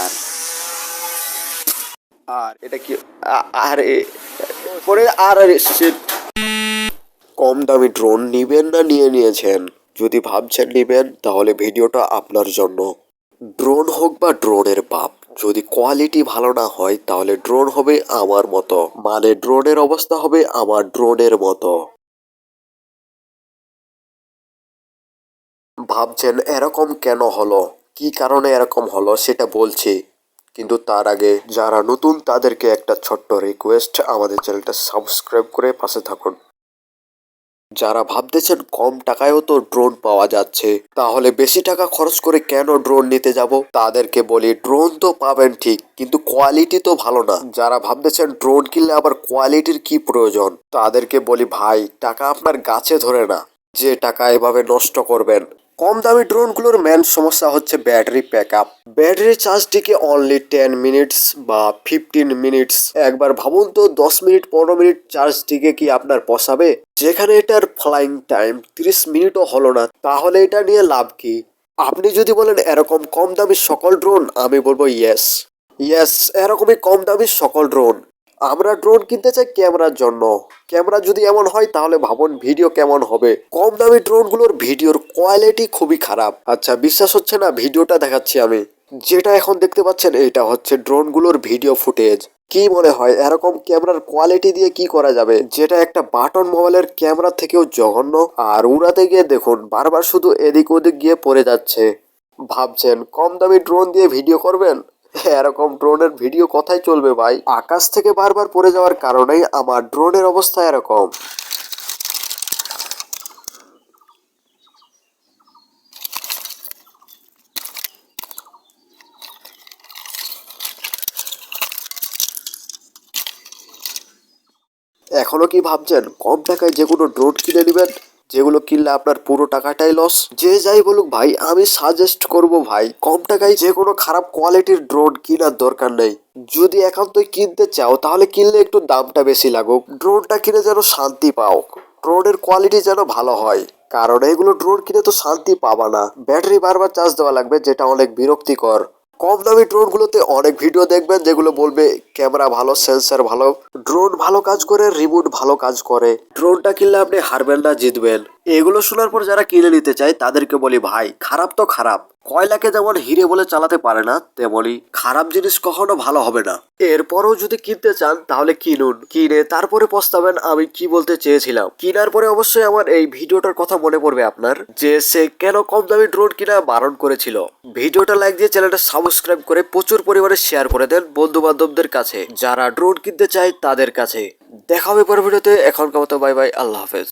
আর আর এটা কি আরে পরে আর shit। কম দামি ড্রোন নিবেন না নিয়ে নিয়েছেন? যদি ভাবছেন নিবেন তাহলে ভিডিওটা আপনার জন্য। ড্রোন হোক বা ড্রোনের বাপ, যদি কোয়ালিটি ভালো না হয় তাহলে ড্রোন হবে আমার মতো, মানে ড্রোনের অবস্থা হবে আমার ড্রোনের মতো। ভাবছেন এরকম কেন হলো, কি কারণে এরকম হলো সেটা বলছি, কিন্তু তার আগে যারা নতুন তাদেরকে একটা ছোট্ট রিকোয়েস্ট, আমাদের চ্যানেলটা সাবস্ক্রাইব করে পাশে থাকুন। যারা ভাবতেছেন কম টাকায়ও তো ড্রোন পাওয়া যাচ্ছে, তাহলে বেশি টাকা খরচ করে কেন ড্রোন নিতে যাব, তাদেরকে বলি ড্রোন তো পাবেন ঠিক, কিন্তু কোয়ালিটি তো ভালো না। যারা ভাবতেছেন ড্রোন কিনলে আবার কোয়ালিটির কি প্রয়োজন, তাদেরকে বলি ভাই টাকা আপনার গাছে ধরে না, যে টাকা এভাবে নষ্ট করবেন। কম দামি ড্রোনগুলোর মেন সমস্যা হচ্ছে ব্যাটারি ব্যাকআপ। ব্যাটারি চার্জ টিকে অনলি 10 মিনিটস বা 15 মিনিটস। একবার ভাবুন তো 10 মিনিট 15 মিনিট চার্জ টিকে কি আপনার পোষাবে? যেখানে এটার ফ্লাইং টাইম 30 মিনিটও হলো না, তাহলে এটা নিয়ে লাভ কি? আপনি যদি বলেন এরকম কম দামি সকল ড্রোন, আমি বলবো ইয়েস, ইয়েস, এরকমই কম দামি সকল ড্রোন। আমরা ড্রোন কিনতে চাই ক্যামেরার জন্য। ক্যামেরা যদি এমন হয় তাহলে ভাবুন ভিডিও কেমন হবে। কম দামি ড্রোনগুলোর ভিডিওর কোয়ালিটি খুবই খারাপ। আচ্ছা বিশ্বাস হচ্ছে না, ভিডিওটা দেখাচ্ছি আমি। যেটা এখন দেখতে পাচ্ছেন এটা হচ্ছে ড্রোনগুলোর ভিডিও ফুটেজ। কি মনে হয় এরকম ক্যামেরার কোয়ালিটি দিয়ে কি করা যাবে, যেটা একটা বাটন মোবাইলের ক্যামেরা থেকেও জঘন্য। আর উড়াতে গিয়ে দেখুন বারবার শুধু এদিক ওদিক গিয়ে পড়ে যাচ্ছে। ভাবছেন কম দামি ড্রোন দিয়ে ভিডিও করবেন? এরকম ড্রোনের ভিডিও কোথায় চলবে ভাই? আকাশ থেকে বারবার পড়ে যাওয়ার কারণেই আমার ড্রোনের অবস্থা এরকম। এখনো কি ভাবছেন কম টাকায় যে কোনো ড্রোন কিনে নেবেন, যেগুলো কিনলে আপনার পুরো টাকাটাই লস? যে যাই বলুক ভাই, আমি সাজেস্ট করব ভাই কম টাকায় যে কোনো খারাপ কোয়ালিটির ড্রোন কেনার দরকার নেই। যদি একান্তই কিনতে চাও তাহলে কিনলে একটু দামটা বেশি লাগুক, ড্রোনটা কিনে যেন শান্তি পাও, ড্রোনের কোয়ালিটি যেন ভালো হয়। কারণ এগুলো ড্রোন কিনে তো শান্তি পাবা না, ব্যাটারি বারবার চার্জ দেওয়া লাগবে, যেটা অনেক বিরক্তিকর। কম দামি ড্রোনগুলোতে অনেক ভিডিও দেখবেন যেগুলো বলবে ক্যামেরা ভালো, সেন্সর ভালো, ড্রোন ভালো কাজ করে, রিমোট ভালো কাজ করে, ড্রোনটা কিনলে আপনি হারবেন না জিতবেন। এগুলো শোনার পর যারা কিনে নিতে চায় তাদেরকে বলি ভাই খারাপ তো খারাপ, কয়লাকে যেমন হিরে বলে চালাতে পারে না, তেমনি খারাপ জিনিস কখনো ভালো হবে না। এরপরও যদি কিনতে চান তাহলে কিনুন, কিনে তারপরে পস্তাবেন। আমি কি বলতে চেয়েছিলাম, কিনার পরে অবশ্যই আমার এই ভিডিওটার কথা মনে পড়বে আপনার, যে সে কেন কম দামি ড্রোন কিনা বারণ করেছিল। ভিডিওটা লাইক দিয়ে চ্যানেলটা সাবস্ক্রাইব করে প্রচুর পরিমাণে শেয়ার করে দেন বন্ধু বান্ধবদের কাছে, যারা ড্রোন কিনতে চায় তাদের কাছে। দেখা হবে পরের ভিডিওতে। এখনকার মতো বাই বাই, আল্লাহ হাফেজ।